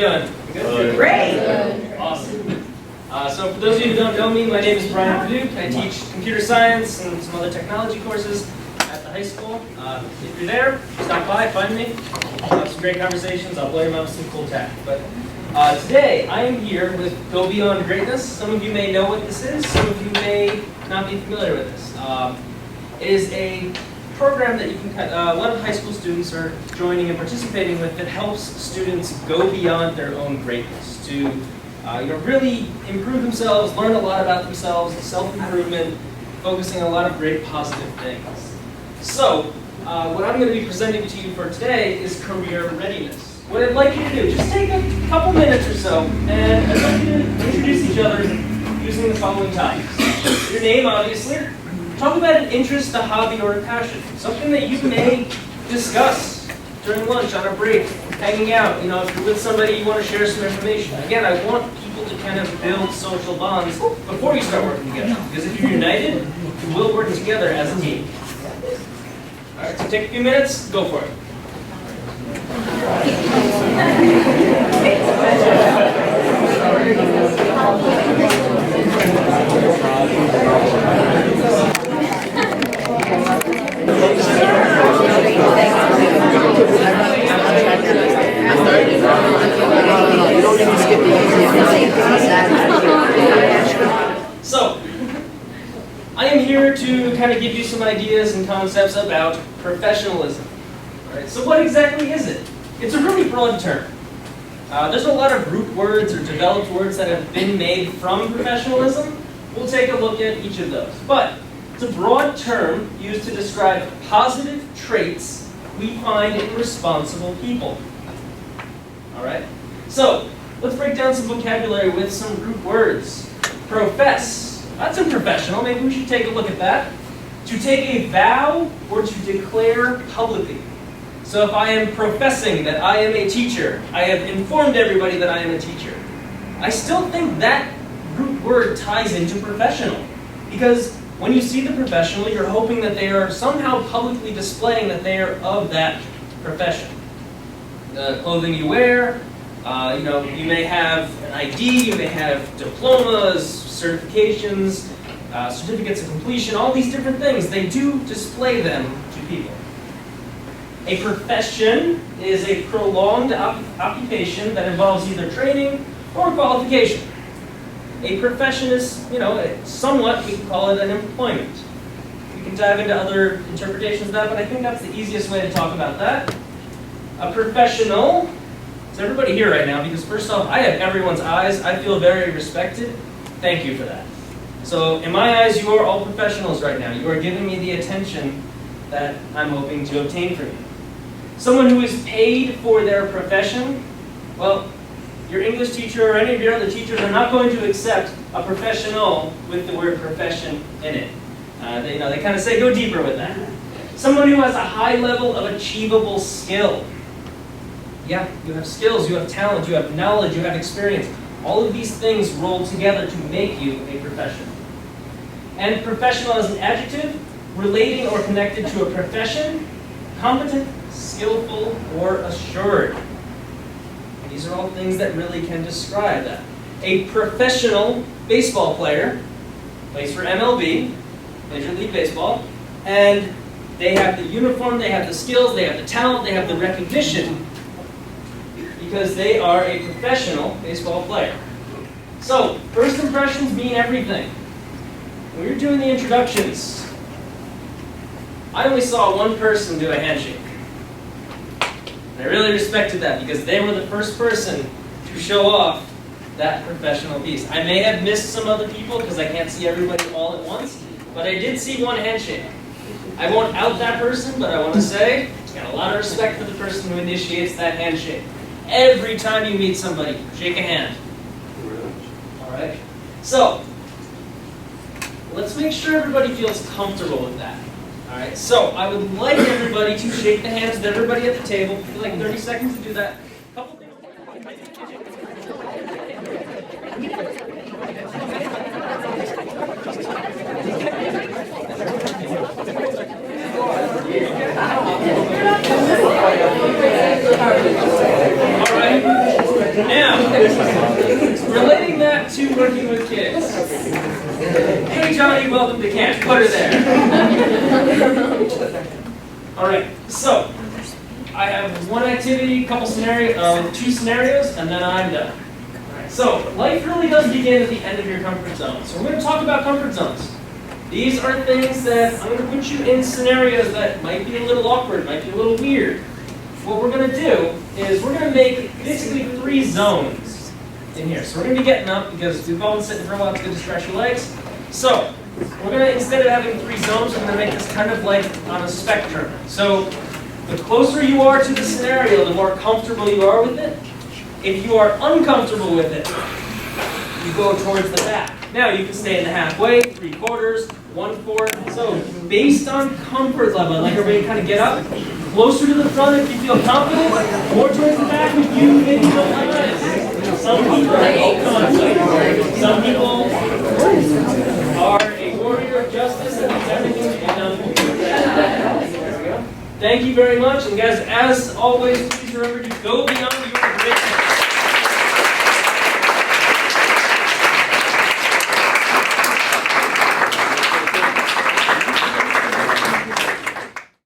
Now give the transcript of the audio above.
doing? Good? Great! Awesome. So for those of you who don't know me, my name is Brian Paduke. I teach computer science and some other technology courses at the high school. If you're there, stop by, find me. We'll have some great conversations. I'll blow your mind with some cool tech. But today, I am here with Go Beyond Greatness. Some of you may know what this is. Some of you may not be familiar with this. It is a program that you can, a lot of high school students are joining and participating with that helps students go beyond their own greatness to really improve themselves, learn a lot about themselves, self-improvement, focusing on a lot of great positive things. So, what I'm going to be presenting to you for today is career readiness. What I'd like you to do, just take a couple minutes or so, and I'd like you to introduce each other using the following topics. Your name, obviously. Talk about an interest, a hobby, or a passion. Something that you may discuss during lunch, on a break, hanging out. You know, if you're with somebody, you want to share some information. Again, I want people to kind of build social bonds before you start working together. Because if you're united, you will work together as a team. All right, so take a few minutes, go for it. So, I am here to kind of give you some ideas and concepts about professionalism. All right, so what exactly is it? It's a really broad term. There's a lot of root words or developed words that have been made from professionalism. We'll take a look at each of those. But it's a broad term used to describe positive traits we find in responsible people. All right? So, let's break down some vocabulary with some root words. Profess. That's unprofessional. Maybe we should take a look at that. To take a vow or to declare publicly. So if I am professing that I am a teacher, I have informed everybody that I am a teacher, I still think that root word ties into professional. Because when you see the professional, you're hoping that they are somehow publicly displaying that they are of that profession. The clothing you wear, you may have an ID, you may have diplomas, certifications, certificates of completion, all these different things. They do display them to people. A profession is a prolonged occupation that involves either training or qualification. A profession is, somewhat, we can call it an employment. We can dive into other interpretations of that, but I think that's the easiest way to talk about that. A professional, is everybody here right now? Because first off, I have everyone's eyes. I feel very respected. Thank you for that. So in my eyes, you are all professionals right now. You are giving me the attention that I'm hoping to obtain from you. Someone who is paid for their profession, well, your English teacher or any of your other teachers are not going to accept a professional with the word profession in it. They kind of say, go deeper with that. Someone who has a high level of achievable skill. Yeah, you have skills, you have talent, you have knowledge, you have experience. All of these things roll together to make you a professional. And professional as an adjective, relating or connected to a profession, competent, skillful, or assured. These are all things that really can describe that. A professional baseball player plays for MLB, Major League Baseball, and they have the uniform, they have the skills, they have the talent, they have the recognition because they are a professional baseball player. So, first impressions mean everything. When you're doing the introductions, I only saw one person do a handshake. I really respected that because they were the first person to show off that professional piece. I may have missed some other people because I can't see everybody all at once, but I did see one handshake. I won't out that person, but I want to say, I got a lot of respect for the person who initiates that handshake. Every time you meet somebody, shake a hand. All right? So, let's make sure everybody feels comfortable with that. All right, so I would like everybody to shake the hands with everybody at the table. Give you like 30 seconds to do that. Couple things. All right. Hey Johnny, welcome to camp. Put her there. All right, so I have one activity, two scenarios, and then I'm done. All right, so life really does begin at the end of your comfort zone. So we're going to talk about comfort zones. These are things that I'm going to put you in scenarios that might be a little awkward, might be a little weird. What we're going to do is we're going to make basically 3 zones in here. So we're going to be getting up because we've all been sitting for a while. It's good to stretch your legs. So we're going to, instead of having 3 zones, we're going to make this kind of like on a spectrum. So the closer you are to the scenario, the more comfortable you are with it. If you are uncomfortable with it, you go towards the back. Now you can stay in the halfway, 3/4, 1/4. So based on comfort level, I'd like everybody to kind of get up. Closer to the front if you feel confident, more towards the back if you maybe don't like this. Some people are a warrior of justice and needs everything to be done. There we go. Thank you very much. And guys, as always, please remember to go beyond